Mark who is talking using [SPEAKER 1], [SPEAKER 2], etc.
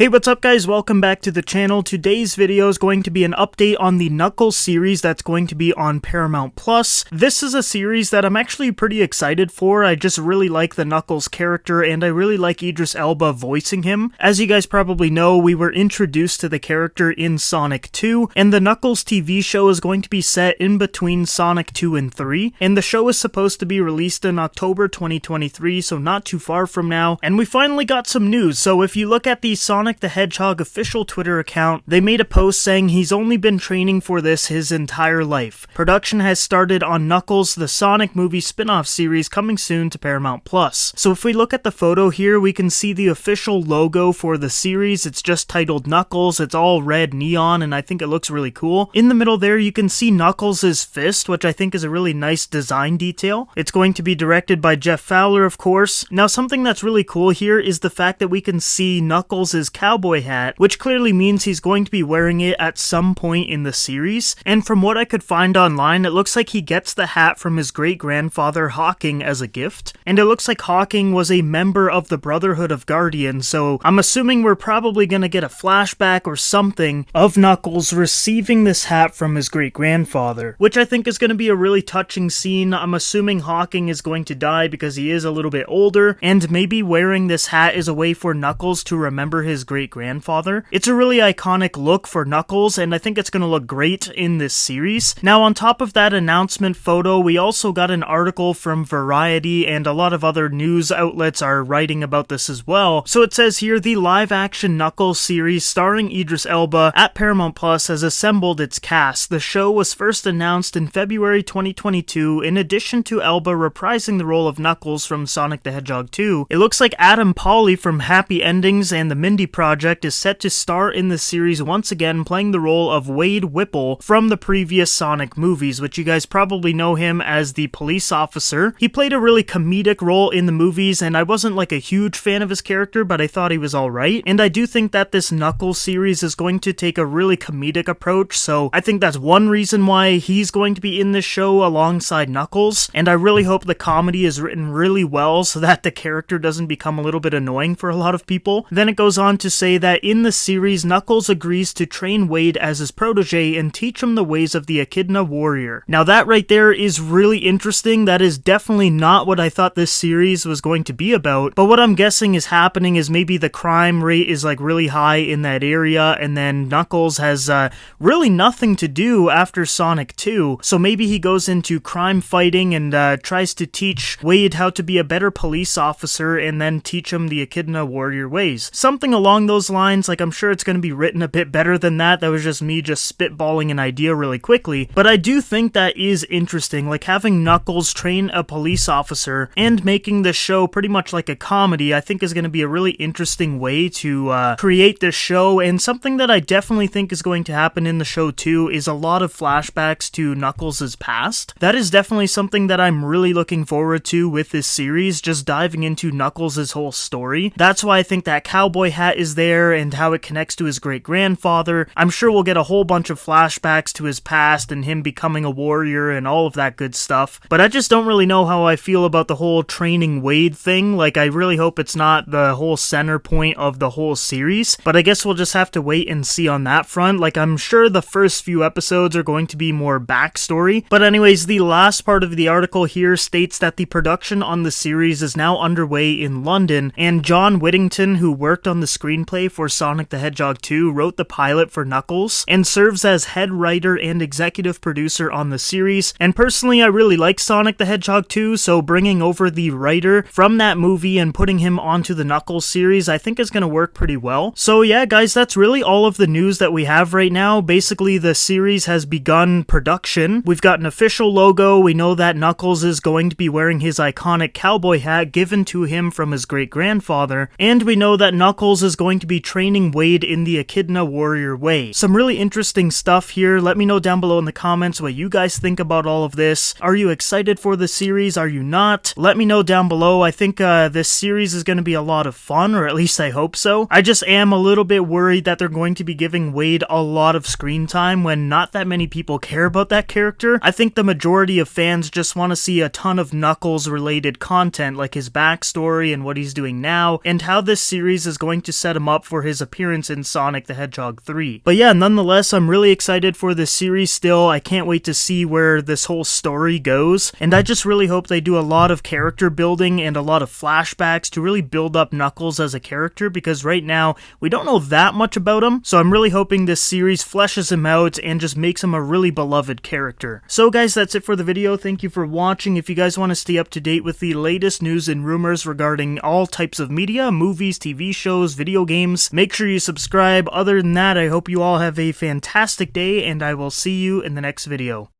[SPEAKER 1] Hey, what's up guys? Welcome back to the channel. Today's video is going to be an update on the Knuckles series that's going to be on Paramount+. This is a series that I'm actually pretty excited for. I just really like the Knuckles character and I really like Idris Elba voicing him. As you guys probably know, we were introduced to the character in Sonic 2, and the Knuckles TV show is going to be set in between Sonic 2 and 3, and the show is supposed to be released in October 2023, so not too far from now, and we finally got some news. So if you look at the Sonic the Hedgehog official Twitter account, they made a post saying he's only been training for this his entire life. Production has started on Knuckles, the Sonic movie spin-off series coming soon to Paramount+. So if we look at the photo here, we can see the official logo for the series. It's just titled Knuckles. It's all red neon and I think it looks really cool. In the middle there, you can see Knuckles' fist, which I think is a really nice design detail. It's going to be directed by Jeff Fowler, of course. Now, something that's really cool here is the fact that we can see Knuckles' cowboy hat, which clearly means he's going to be wearing it at some point in the series. And from what I could find online, it looks like he gets the hat from his great-grandfather Hawking as a gift. And it looks like Hawking was a member of the Brotherhood of Guardians, so I'm assuming we're probably going to get a flashback or something of Knuckles receiving this hat from his great-grandfather, which I think is going to be a really touching scene. I'm assuming Hawking is going to die because he is a little bit older, and maybe wearing this hat is a way for Knuckles to remember his great-grandfather. It's a really iconic look for Knuckles, and I think it's going to look great in this series. Now, on top of that announcement photo, we also got an article from Variety, and a lot of other news outlets are writing about this as well. So it says here, the live-action Knuckles series starring Idris Elba at Paramount Plus has assembled its cast. The show was first announced in February 2022. In addition to Elba reprising the role of Knuckles from Sonic the Hedgehog 2, it looks like Adam Pally from Happy Endings and the Mindy Project is set to star in the series once again, playing the role of Wade Whipple from the previous Sonic movies, which you guys probably know him as the police officer. He played a really comedic role in the movies, and I wasn't like a huge fan of his character, but I thought he was alright. And I do think that this Knuckles series is going to take a really comedic approach, so I think that's one reason why he's going to be in this show alongside Knuckles, and I really hope the comedy is written really well so that the character doesn't become a little bit annoying for a lot of people. Then it goes on to say that in the series, Knuckles agrees to train Wade as his protege and teach him the ways of the Echidna warrior. Now that right there is really interesting. That is definitely not what I thought this series was going to be about, but what I'm guessing is happening is maybe the crime rate is like really high in that area, and then Knuckles has really nothing to do after Sonic 2, so maybe he goes into crime fighting and tries to teach Wade how to be a better police officer and then teach him the Echidna warrior ways. Something along those lines. Like, I'm sure it's going to be written a bit better than that. That was just me just spitballing an idea really quickly, but I do think that is interesting, like having Knuckles train a police officer and making the show pretty much like a comedy. I think is going to be a really interesting way to create this show, and something that I definitely think is going to happen in the show too is a lot of flashbacks to Knuckles' past. That is definitely something that I'm really looking forward to with this series, just diving into Knuckles' whole story. That's why I think that cowboy hat is there and how it connects to his great-grandfather. I'm sure we'll get a whole bunch of flashbacks to his past and him becoming a warrior and all of that good stuff, but I just don't really know how I feel about the whole training Wade thing. Like, I really hope it's not the whole center point of the whole series, but I guess we'll just have to wait and see on that front. Like, I'm sure the first few episodes are going to be more backstory, but anyways, the last part of the article here states that the production on the series is now underway in London, and John Whittington, who worked on the screenplay for Sonic the Hedgehog 2, wrote the pilot for Knuckles and serves as head writer and executive producer on the series. And personally, I really like Sonic the Hedgehog 2, so bringing over the writer from that movie and putting him onto the Knuckles series I think is going to work pretty well. So yeah guys, that's really all of the news that we have right now. Basically, the series has begun production. We've got an official logo. We know that Knuckles is going to be wearing his iconic cowboy hat given to him from his great-grandfather, and we know that Knuckles is going to be training Wade in the Echidna warrior way. Some really interesting stuff here. Let me know down below in the comments what you guys think about all of this. Are you excited for the series? Are you not? Let me know down below. I think this series is going to be a lot of fun, or at least I hope so. I just am a little bit worried that they're going to be giving Wade a lot of screen time when not that many people care about that character. I think the majority of fans just want to see a ton of Knuckles related content, like his backstory and what he's doing now, and how this series is going to set set him up for his appearance in Sonic the Hedgehog 3. But yeah, nonetheless, I'm really excited for this series still. I can't wait to see where this whole story goes, and I just really hope they do a lot of character building and a lot of flashbacks to really build up Knuckles as a character, because right now we don't know that much about him, so I'm really hoping this series fleshes him out and just makes him a really beloved character. So guys, that's it for the video. Thank you for watching. If you guys want to stay up to date with the latest news and rumors regarding all types of media, movies, TV shows, video games, make sure you subscribe. Other than that, I hope you all have a fantastic day, and I will see you in the next video.